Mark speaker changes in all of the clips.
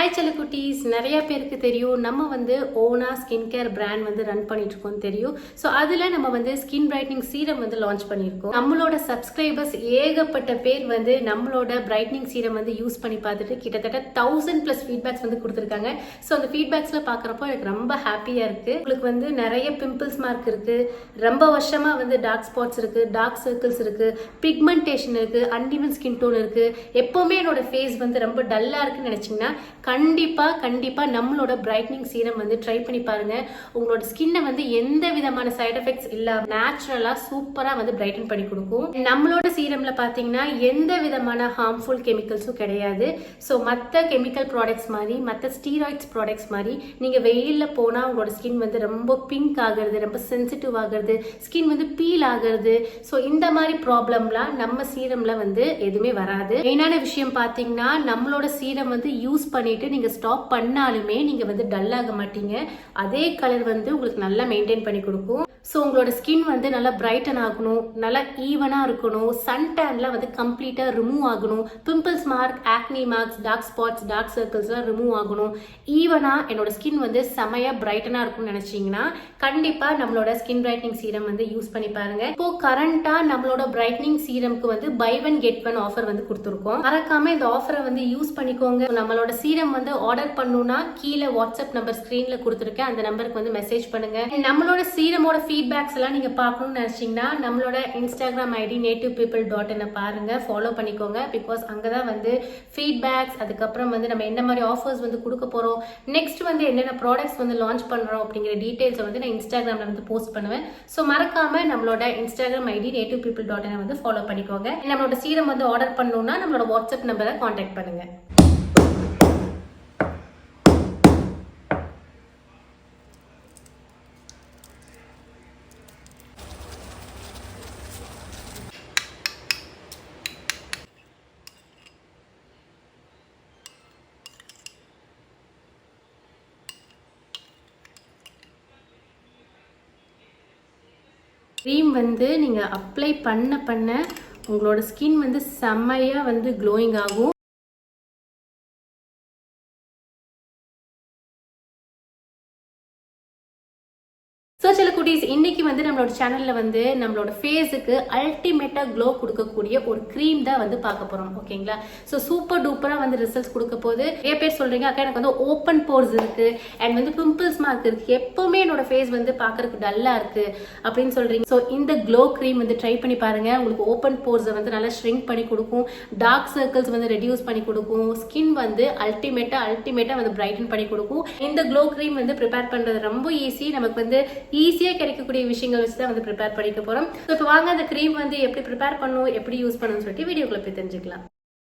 Speaker 1: Hi செல்லக்குட்டீஸ், நிறைய பேருக்கு தெரியும் நம்ம வந்து ஓனா ஸ்கின் கேர் பிராண்ட் வந்து ரன் பண்ணிட்டு இருக்கோம் தெரியும். ஸோ அதில் நம்ம வந்து ஸ்கின் பிரைட்னிங் சீரம் வந்து லான்ச் பண்ணியிருக்கோம். நம்மளோட சப்ஸ்கிரைபர்ஸ் ஏகப்பட்ட பேர் வந்து நம்மளோட பிரைட்னிங் சீரம் வந்து யூஸ் பண்ணி பார்த்துட்டு கிட்டத்தட்ட 1000+ ஃபீட்பேக்ஸ் வந்து கொடுத்துருக்காங்க. ஸோ அந்த ஃபீட்பேக்ஸில் பார்க்குறப்போ எனக்கு ரொம்ப ஹாப்பியாக இருக்குது. உங்களுக்கு வந்து நிறைய பிம்பிள்ஸ் மார்க் இருக்குது, ரொம்ப வருஷமாக வந்து டார்க் ஸ்பாட்ஸ் இருக்குது, டார்க் சர்க்கிள்ஸ் இருக்குது, பிக்மெண்டேஷன் இருக்குது, அன்இவன் ஸ்கின் டோன் இருக்குது, எப்போவுமே என்னோட ஃபேஸ் வந்து ரொம்ப டல்லாக இருக்குன்னு நினச்சிங்கன்னா கண்டிப்பா நம்மளோட பிரைட்னிங் சீரம் வந்து ட்ரை பண்ணி பாருங்க. உங்களோட ஸ்கின்னை வந்து எந்த விதமான சைடு எஃபெக்ட்ஸ் இல்லாம நேச்சுரலா சூப்பரா வந்து பிரைட்டன் பண்ணி கொடுக்கும். நம்மளோட சீரம்ல பாத்தீங்கன்னா எந்த விதமான ஹார்ம்ஃபுல் கெமிக்கல்ஸும் கிடையாது. ஸோ மற்ற கெமிக்கல் ப்ராடக்ட்ஸ் மாதிரி, மற்ற ஸ்டீராய்ட்ஸ் ப்ராடக்ட்ஸ் மாதிரி நீங்க வெயில்ல போனா உங்களோட ஸ்கின் வந்து ரொம்ப பிங்க் ஆகுறது, ரொம்ப சென்சிட்டிவ் ஆகுறது, ஸ்கின் வந்து பீல் ஆகுறது, ஸோ இந்த மாதிரி ப்ராப்ளம்லாம் நம்ம சீரம்ல வந்து எதுவுமே வராது. மெயினான விஷயம் பாத்தீங்கன்னா நம்மளோட சீரம் வந்து யூஸ் பண்ணிட்டு நீங்க ஸ்டாப் பண்ணாலுமே நீங்க வந்து டல் ஆக மாட்டீங்க. அதே கலர் வந்து உங்களுக்கு நல்லா மெயின்டைன் பண்ணி கொடுக்கும். ஸோ உங்களோட ஸ்கின் வந்து நல்லா பிரைட்டன் ஆகணும், நல்லா ஈவனாக இருக்கணும், சன் டேன்லாம் வந்து கம்ப்ளீட்டாக ரிமூவ் ஆகணும், pimples mark, acne marks, dark spots, dark சர்க்கிள்ஸ்லாம் ரிமூவ் ஆகணும், ஈவனாக என்னோட ஸ்கின் வந்து செமையாக பிரைட்டனாக இருக்கும்னு நினச்சிங்கன்னா கண்டிப்பாக நம்மளோட ஸ்கின் பிரைட்னிங் சீரம் வந்து யூஸ் பண்ணி பாருங்க. இப்போ கரண்டாக நம்மளோட பிரைட்னிங் சீரம்க்கு வந்து buy one get one offer வந்து கொடுத்துருக்கோம். மறக்காம இந்த ஆஃபரை வந்து யூஸ் பண்ணிக்கோங்க. நம்மளோட சீரம் வந்து ஆர்டர் பண்ணணும்னா கீழே வாட்ஸ்அப் நம்பர் ஸ்க்ரீனில் கொடுத்துருக்கேன், அந்த நம்பருக்கு வந்து மெசேஜ் பண்ணுங்க. நம்மளோட சீரமோட ஃபீட்பேக்ஸ் எல்லாம் நீங்க பார்க்கணும்னு நினைச்சீங்கன்னா நம்மளோட இன்ஸ்டாகிராம் ஐடி nativpeople.in பாருங்க, ஃபாலோ பண்ணிக்கோங்க. பிகாஸ் அங்கதான் வந்து ஃபீட்பேக்ஸ், அதுக்கப்புறம் வந்து நம்ம என்ன மாதிரி ஆஃபர்ஸ் வந்து கொடுக்க போறோம், நெக்ஸ்ட் வந்து என்னென்ன ப்ராடக்ட்ஸ் வந்து லான்ச் பண்றோம் அப்படிங்கிற டீடைல்ஸ் வந்து நான் இன்ஸ்டாகிராம்ல வந்து போஸ்ட் பண்ணுவேன். ஸோ மறக்காம நம்மளோட இன்ஸ்டாகிராம் ஐடி nativpeople.in வந்து ஃபாலோ பண்ணிக்கோங்க. நம்மளோட சீரம் வந்து ஆர்டர் பண்ணணும்னா நம்மளோட வாட்ஸ்அப் நம்பரை கான்டாக்ட் பண்ணுங்க. க்ரீம் வந்து நீங்கள் அப்ளை பண்ண உங்களோட ஸ்கின் வந்து செம்மையாக வந்து க்ளோயிங் ஆகும். ஸோ சில குட்டீஸ், இன்னைக்கு வந்து நம்மளோட சேனல்ல வந்து நம்மளோட ஃபேஸுக்கு அல்டிமேட்டா க்ளோ கொடுக்கக்கூடிய ஒரு க்ரீம் தான் வந்து பார்க்க போறோம். ஓகேங்களா? ஸோ சூப்பர் டூப்பரா வந்து ரிசல்ட்ஸ் கொடுக்க போது. நிறைய பேர் சொல்றீங்க, அக்கா எனக்கு வந்து ஓப்பன் போர்ஸ் இருக்கு அண்ட் வந்து பிம்பிள்ஸ் மார்க் இருக்கு, எப்பவுமே என்னோட ஃபேஸ் வந்து பார்க்கறதுக்கு டல்லா இருக்கு அப்படின்னு சொல்றீங்க. ஸோ இந்த க்ளோ க்ரீம் வந்து ட்ரை பண்ணி பாருங்க. உங்களுக்கு ஓப்பன் போர்ஸை வந்து நல்லா ஷ்ரிங்க் பண்ணி கொடுக்கும், டார்க் சர்க்கிள்ஸ் வந்து ரெடியூஸ் பண்ணி கொடுக்கும், ஸ்கின் வந்து அல்டிமேட்டா வந்து பிரைட்டன் பண்ணி கொடுக்கும். இந்த க்ளோ க்ரீம் வந்து ப்ரிப்பேர் பண்றது ரொம்ப ஈஸி. நமக்கு வந்து ஈஸியாக கிடைக்கக்கூடிய விஷயங்கள் வச்சு தான் வந்து ப்ரிப்பேர் பண்ணிக்க போகிறோம். ஸோ இப்போ வாங்க அந்த க்ரீம் வந்து எப்படி ப்ரிப்பேர் பண்ணணும், எப்படி யூஸ் பண்ணணும்னு சொல்லிட்டு வீடியோக்குள்ள போய் தெரிஞ்சுக்கலாம்.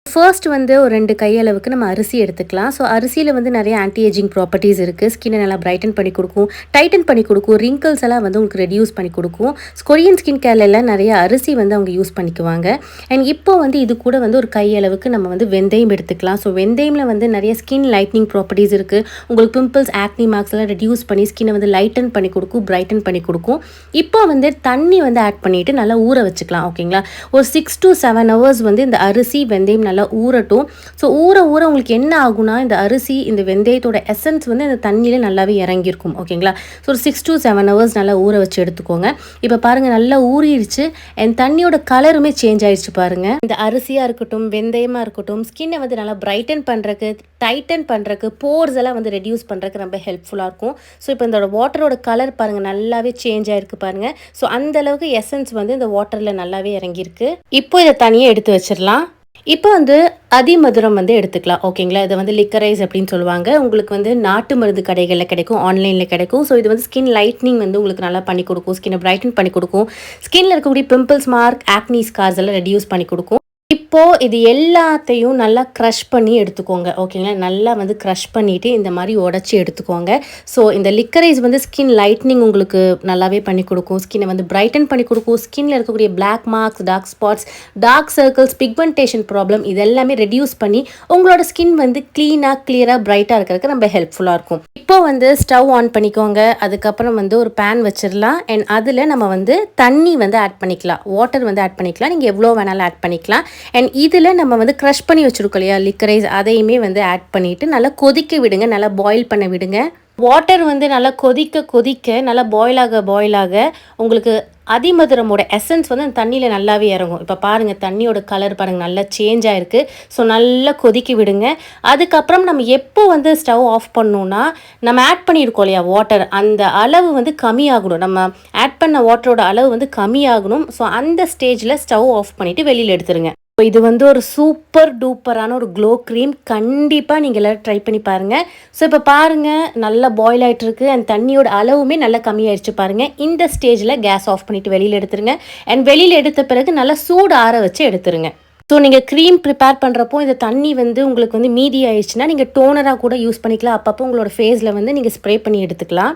Speaker 1: ஃபர்ஸ்ட் வந்து ஒரு 2 கையளவுக்கு நம்ம அரிசி எடுத்துக்கலாம். ஸோ அரிசியில் வந்து நிறைய ஆன்டி ஏஜிங் ப்ராப்பர்ட்டிஸ் இருக்குது. ஸ்கின்னை நல்லா பிரைட்டன் பண்ணி கொடுக்கும், டைட்டன் பண்ணி கொடுக்கும், ரிங்கிள்ஸ் எல்லாம் வந்து உங்களுக்கு ரெடியூஸ் பண்ணி கொடுக்கும். கொரியன் ஸ்கின் கேர்ல நிறைய அரிசி வந்து அவங்க யூஸ் பண்ணிக்குவாங்க. அண்ட் இப்போ வந்து இது கூட வந்து ஒரு கையளவுக்கு நம்ம வந்து வெந்தயம் எடுத்துக்கலாம். ஸோ வெந்தயமில் வந்து நிறைய ஸ்கின் லைட்னிங் ப்ராப்பர்ட்டிஸ் இருக்குது. உங்களுக்கு பிம்பிள்ஸ், ஆக்னி மார்க்ஸ் எல்லாம் ரெடியூஸ் பண்ணி ஸ்கின்னை வந்து லைட்டன் பண்ணி கொடுக்கும், பிரைட்டன் பண்ணி கொடுக்கும். இப்போ வந்து தண்ணி வந்து ஆட் பண்ணிவிட்டு நல்லா ஊற வச்சுக்கலாம். ஓகேங்களா? ஒரு 6 to 7 hours வந்து இந்த அரிசி வெந்தயம் நல்லா ஊறட்டும். ஸோ ஊற உங்களுக்கு என்ன ஆகும்னா இந்த அரிசி, இந்த வெந்தயத்தோட எசன்ஸ் வந்து இந்த தண்ணியில நல்லாவே இறங்கியிருக்கும். ஓகேங்களா? ஸோ ஒரு 6 to 7 hours நல்லா ஊற வச்சு எடுத்துக்கோங்க. இப்போ பாருங்க, நல்லா ஊறிடுச்சு அண்ட் தண்ணியோட கலருமே சேஞ்ச் ஆயிடுச்சு பாருங்க. இந்த அரிசியா இருக்கட்டும், வெந்தயமா இருக்கட்டும், ஸ்கின்னை வந்து நல்லா பிரைட்டன் பண்றதுக்கு, டைட்டன் பண்றதுக்கு, போர்ஸ் எல்லாம் வந்து ரெடியூஸ் பண்றதுக்கு ரொம்ப ஹெல்ப்ஃபுல்லா இருக்கும். ஸோ இப்போ இந்த வாட்டரோட கலர் பாருங்க, நல்லாவே சேஞ்ச் ஆயிருக்கு பாருங்க. ஸோ அந்த அளவுக்கு எசன்ஸ் வந்து இந்த வாட்டர்ல நல்லாவே இறங்கியிருக்கு. இப்போ இதை தனியாக எடுத்து வச்சிடலாம். இப்போ வந்து அதிமதுரம் வந்து எடுத்துக்கலாம். ஓகேங்களா? இதை வந்து லிக்கரைஸ் அப்படின்னு சொல்லுவாங்க. உங்களுக்கு வந்து நாட்டு மருந்து கடைகளில் கிடைக்கும், ஆன்லைனில் கிடைக்கும். ஸோ இது வந்து ஸ்கின் லைட்னிங் வந்து உங்களுக்கு நல்லா பண்ணி கொடுக்கும், ஸ்கின்னை பிரைட்டன் பண்ணி கொடுக்கும், ஸ்கின்ல இருக்கக்கூடிய பிம்பிள்ஸ் மார்க், ஆக்னி ஸ்கார்ஸ் எல்லாம் ரெடியூஸ் பண்ணி கொடுக்கும். இப்போது இது எல்லாத்தையும் நல்லா க்ரஷ் பண்ணி எடுத்துக்கோங்க. ஓகேங்களா? நல்லா வந்து க்ரஷ் பண்ணிவிட்டு இந்த மாதிரி உடச்சி எடுத்துக்கோங்க. ஸோ இந்த லிக்கரைஸ் வந்து ஸ்கின் லைட்னிங் உங்களுக்கு நல்லாவே பண்ணி கொடுக்கும், ஸ்கின்னை வந்து பிரைட்டன் பண்ணி கொடுக்கும், ஸ்கின்ல இருக்கக்கூடிய black marks, dark spots, dark circles, pigmentation problem இதெல்லாமே ரெடியூஸ் பண்ணி உங்களோட ஸ்கின் வந்து க்ளீனாக, கிளியராக, பிரைட்டாக இருக்கிறதுக்கு ரொம்ப ஹெல்ப்ஃபுல்லாக இருக்கும். இப்போ வந்து ஸ்டவ் ஆன் பண்ணிக்கோங்க. அதுக்கப்புறம் வந்து ஒரு பேன் வச்சிடலாம். அண்ட் அதில் நம்ம வந்து தண்ணி வந்து ஆட் பண்ணிக்கலாம், வாட்டர் வந்து ஆட் பண்ணிக்கலாம். நீங்கள் எவ்வளோ வேணாலும் ஆட் பண்ணிக்கலாம். அண்ட் அண்ட் இதில் நம்ம வந்து க்ரஷ் பண்ணி வச்சுருக்கோம் இல்லையா லிக்கரைஸ், அதையுமே வந்து ஆட் பண்ணிவிட்டு நல்லா கொதிக்க விடுங்க, நல்லா பாயில் பண்ண விடுங்க. வாட்டர் வந்து நல்லா கொதிக்க நல்லா பாயில் ஆக உங்களுக்கு அதிமதுரமோட எசன்ஸ் வந்து அந்த தண்ணியில் நல்லாவே இறங்கும். இப்போ பாருங்கள், தண்ணியோட கலர் பாருங்கள் நல்லா சேஞ்ச் ஆகிருக்கு. ஸோ நல்லா கொதிக்க விடுங்க. அதுக்கப்புறம் நம்ம எப்போ வந்து ஸ்டவ் ஆஃப் பண்ணோன்னா, நம்ம ஆட் பண்ணியிருக்கோம் இல்லையா வாட்டர், அந்த அளவு வந்து கம்மியாகணும். நம்ம ஆட் பண்ண வாட்டரோட அளவு வந்து கம்மியாகணும். ஸோ அந்த ஸ்டேஜில் ஸ்டவ் ஆஃப் பண்ணிவிட்டு வெளியில் எடுத்துருங்க. இது வந்து ஒரு சூப்பர் டூப்பரான ஒரு க்ளோ க்ரீம். கண்டிப்பாக நீங்கள் எல்லோரும் ட்ரை பண்ணி பாருங்கள். ஸோ இப்போ பாருங்கள், நல்லா பாயில் ஆகிட்டு இருக்கு. அந்த தண்ணியோட அளவுமே நல்லா கம்மியாயிடுச்சு பாருங்கள். இந்த ஸ்டேஜில் கேஸ் ஆஃப் பண்ணிவிட்டு வெளியில் எடுத்துருங்க. அண்ட் வெளியில் எடுத்த பிறகு நல்லா சூடு ஆற வச்சு எடுத்துருங்க. ஸோ நீங்கள் க்ரீம் ப்ரிப்பேர் பண்ணுறப்போ இந்த தண்ணி வந்து உங்களுக்கு வந்து மீதி ஆயிடுச்சுன்னா நீங்கள் டோனராக கூட யூஸ் பண்ணிக்கலாம். அப்பப்போ உங்களோட ஃபேஸில் வந்து நீங்கள் ஸ்ப்ரே பண்ணி எடுத்துக்கலாம்.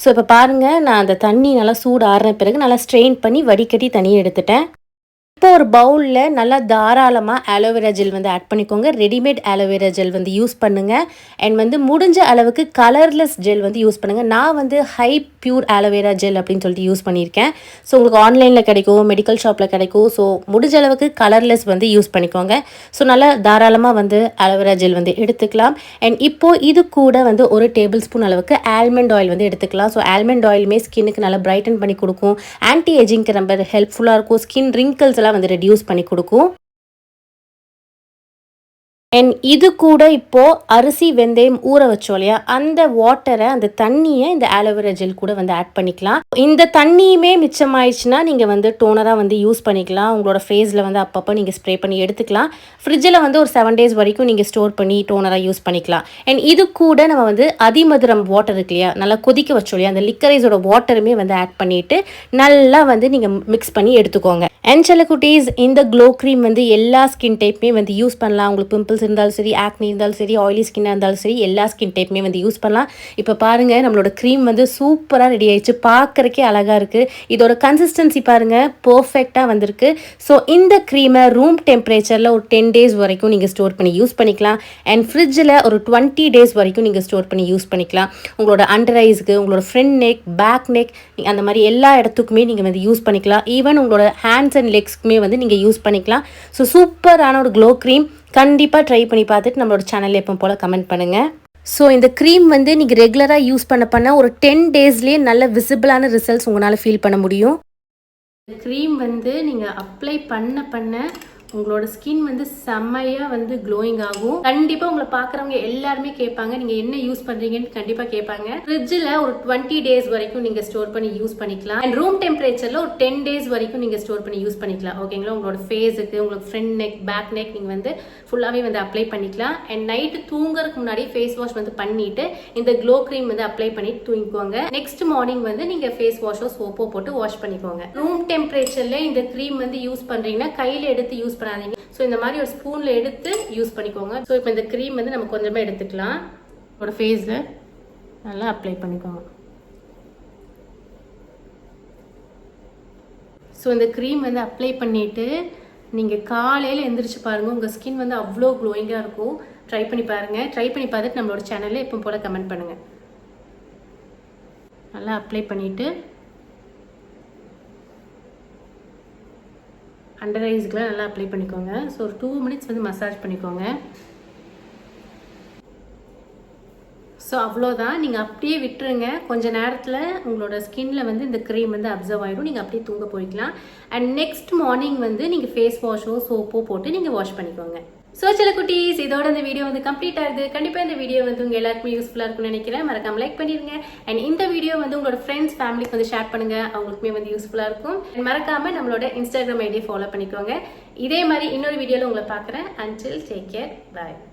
Speaker 1: ஸோ இப்போ பாருங்கள், நான் அந்த தண்ணி நல்லா சூடு ஆறின பிறகு நல்லா ஸ்ட்ரெயின் பண்ணி வடிகட்டி தண்ணியை எடுத்துட்டேன். இப்போ ஒரு பவுலில் நல்லா தாராளமாக ஆலோவேரா ஜெல் வந்து ஆட் பண்ணிக்கோங்க. ரெடிமேட் ஆலோவேரா ஜெல் வந்து யூஸ் பண்ணுங்கள். அண்ட் வந்து முடிஞ்ச அளவுக்கு கலர்லெஸ் ஜெல் வந்து யூஸ் பண்ணுங்கள். நான் வந்து ஹை பியூர் ஆலோவேரா ஜெல் அப்படின்னு சொல்லிட்டு யூஸ் பண்ணியிருக்கேன். ஸோ உங்களுக்கு ஆன்லைனில் கிடைக்கும், மெடிக்கல் ஷாப்பில் கிடைக்கும். ஸோ முடிஞ்ச அளவுக்கு கலர்லெஸ் வந்து யூஸ் பண்ணிக்கோங்க. ஸோ நல்லா தாராளமாக வந்து ஆலோவேரா ஜெல் வந்து எடுத்துக்கலாம். அண்ட் இப்போது இது கூட வந்து ஒரு டேபிள் ஸ்பூன் அளவுக்கு ஆல்மண்ட் ஆயில் வந்து எடுத்துக்கலாம். ஸோ ஆல்மண்ட் ஆயிலுமே ஸ்கின்னுக்கு நல்லா பிரைட்டன் பண்ணி கொடுக்கும். ஆன்டி ஏஜிங்க்கு ரொம்ப ஹெல்ப்ஃபுல்லாக இருக்கும். ஸ்கின் ரிங்கிள்ஸ் வந்து ரெடியூஸ் பண்ணி கொடுக்கும். அண்ட் இது கூட இப்போது அரிசி வெந்தயம் ஊற வச்சோம் இல்லையா, அந்த வாட்டரை, அந்த தண்ணியை இந்த ஆலோவேரா ஜெல் கூட வந்து ஆட் பண்ணிக்கலாம். இந்த தண்ணியுமே மிச்சமாயிடுச்சுன்னா நீங்கள் வந்து டோனராக வந்து யூஸ் பண்ணிக்கலாம். உங்களோட ஃபேஸில் வந்து அப்பப்போ நீங்கள் ஸ்ப்ரே பண்ணி எடுத்துக்கலாம். ஃப்ரிட்ஜில் வந்து ஒரு 7 days வரைக்கும் நீங்கள் ஸ்டோர் பண்ணி டோனராக யூஸ் பண்ணிக்கலாம். அண்ட் இது கூட நம்ம வந்து அதிமதுரம் வாட்டர் இருக்கு இல்லையா, நல்லா கொதிக்க வச்சோம் இல்லையா, அந்த லிக்கரைஸோட வாட்டருமே வந்து ஆட் பண்ணிவிட்டு நல்லா வந்து நீங்கள் மிக்ஸ் பண்ணி எடுத்துக்கோங்க. அண்ட் சில குட்டீஸ், இந்த க்ளோ க்ரீம் வந்து எல்லா ஸ்கின் டைப்புமே வந்து யூஸ் பண்ணலாம். உங்களுக்கு பிம்பிள்ஸ் இருந்தாலும் சரி, ஆக்னி இருந்தாலும் சரி, ஆயிலி ஸ்கின்னாக இருந்தாலும் சரி, எல்லா ஸ்கின் டைப்புமே வந்து யூஸ் பண்ணலாம். இப்போ பாருங்கள், நம்மளோட க்ரீம் வந்து சூப்பராக ரெடி ஆயிடுச்சு. பார்க்குறக்கே அழகாக இருக்குது. இதோட கன்சிஸ்டன்சி பாருங்கள், பர்ஃபெக்டாக வந்திருக்கு. ஸோ இந்த க்ரீமை ரூம் டெம்பரேச்சரில் ஒரு 10 days வரைக்கும் நீங்கள் ஸ்டோர் பண்ணி யூஸ் பண்ணிக்கலாம். அண்ட் ஃப்ரிட்ஜில் ஒரு 20 days வரைக்கும் நீங்கள் ஸ்டோர் பண்ணி யூஸ் பண்ணிக்கலாம். உங்களோட அண்டர் ஐஸ்க்கு, உங்களோட ஃப்ரண்ட் நெக், பேக் நெக், அந்த மாதிரி எல்லா இடத்துக்குமே நீங்கள் வந்து யூஸ் பண்ணிக்கலாம். ஈவன் உங்களோட ஹேண்ட்ஸ் அண்ட் லெக்ஸ்க்குமே வந்து நீங்கள் யூஸ் பண்ணிக்கலாம். ஸோ சூப்பரான ஒரு க்ளோ க்ரீம். கண்டிப்பாக ட்ரை பண்ணி பார்த்துட்டு நம்மளோட சேனலில் எப்போ போல் கமெண்ட் பண்ணுங்கள். ஸோ இந்த க்ரீம் வந்து நீங்கள் ரெகுலராக யூஸ் பண்ண ஒரு 10 daysலேயே நல்ல விசிபிளான ரிசல்ட்ஸ் உங்களால் ஃபீல் பண்ண முடியும். க்ரீம் வந்து நீங்கள் அப்ளை பண்ண உங்களோட ஸ்கின் வந்து செம்மையாக வந்து க்ளோயிங் ஆகும். கண்டிப்பாக உங்களை பார்க்குறவங்க எல்லாருமே கேட்பாங்க, நீங்கள் என்ன யூஸ் பண்ணுறீங்கன்னு கண்டிப்பாக கேட்பாங்க. ஃப்ரிட்ஜில் ஒரு 20 days வரைக்கும் நீங்கள் ஸ்டோர் பண்ணி யூஸ் பண்ணிக்கலாம். அண்ட் ரூம் டெம்பரேச்சரில் ஒரு 10 days வரைக்கும் நீங்கள் ஸ்டோர் பண்ணி யூஸ் பண்ணிக்கலாம். ஓகேங்களா? உங்களோட ஃபேஸுக்கு, உங்களுக்கு ஃப்ரண்ட் நெக், பேக் நெக் நீங்கள் வந்து ஃபுல்லாகவே வந்து அப்ளை பண்ணிக்கலாம். அண்ட் நைட்டு தூங்குறதுக்கு முன்னாடி ஃபேஸ் வாஷ் வந்து பண்ணிவிட்டு இந்த க்ளோ க்ரீம் வந்து அப்ளை பண்ணிட்டு தூங்கிக்கோங்க. நெக்ஸ்ட் மார்னிங் வந்து நீங்கள் ஃபேஸ் வாஷோ சோப்போ போட்டு வாஷ் பண்ணிக்கோங்க. ரூம் டெம்பரேச்சரில் இந்த க்ரீம் வந்து யூஸ் பண்ணுறீங்கன்னா கையில் எடுத்து யூஸ் பண்ணாதீங்க. ஸோ இந்த மாதிரி ஒரு ஸ்பூனில் எடுத்து யூஸ் பண்ணிக்கோங்க. ஸோ இப்போ இந்த க்ரீம் வந்து நம்ம கொஞ்சமாக எடுத்துக்கலாம். உங்களோட ஃபேஸில் நல்லா அப்ளை பண்ணிக்கோங்க. ஸோ இந்த க்ரீம் வந்து அப்ளை பண்ணிவிட்டு நீங்கள் காலையில் எந்திரிச்சு பாருங்கள், உங்கள் ஸ்கின் வந்து அவ்வளோ க்ளோயிங்காக இருக்கும். ட்ரை பண்ணி பாருங்கள். ட்ரை பண்ணி பார்த்துட்டு நம்மளோட சேனலில் எப்போ போல் கமெண்ட் பண்ணுங்கள். நல்லா அப்ளை பண்ணிவிட்டு அண்டர் ஐஸ்க்குலாம் நல்லா அப்ளை பண்ணிக்கோங்க. ஸோ ஒரு 2 minutes வந்து மசாஜ் பண்ணிக்கோங்க. ஸோ அவ்வளோதான், நீங்கள் அப்படியே விட்டுருங்க. கொஞ்சம் நேரத்தில் உங்களோட ஸ்கின்ல வந்து இந்த க்ரீம் வந்து அப்சர்வ் ஆகிடும். நீங்கள் அப்படியே தூங்க போய்க்கலாம். அண்ட் நெக்ஸ்ட் மார்னிங் வந்து நீங்கள் ஃபேஸ் வாஷோ சோப்போ போட்டு நீங்கள் வாஷ் பண்ணிக்கோங்க. ஸோ சில குட்டீஸ், இதோட இந்த வீடியோ வந்து கம்ப்ளீட் ஆகுது. கண்டிப்பாக இந்த வீடியோ வந்து உங்கள் எல்லாருக்குமே யூஸ்ஃபுல்லாக இருக்கும்னு நினைக்கிறேன். மறக்காம லைக் பண்ணிடுங்க. அண்ட் இந்த வீடியோ வந்து உங்களோட ஃப்ரெண்ட்ஸ், ஃபேமிலிக்கு வந்து ஷேர் பண்ணுங்கள். அவங்களுக்குமே வந்து யூஸ்ஃபுல்லாக இருக்கும். அண்ட் மறக்காமல் நம்மளோட இன்ஸ்டாகிராம் ஐடியை ஃபாலோ பண்ணிக்கோங்க. இதே மாதிரி இன்னொரு வீடியோவில் உங்களை பார்க்குறேன். அன்டில் டேக் கேர், பாய்.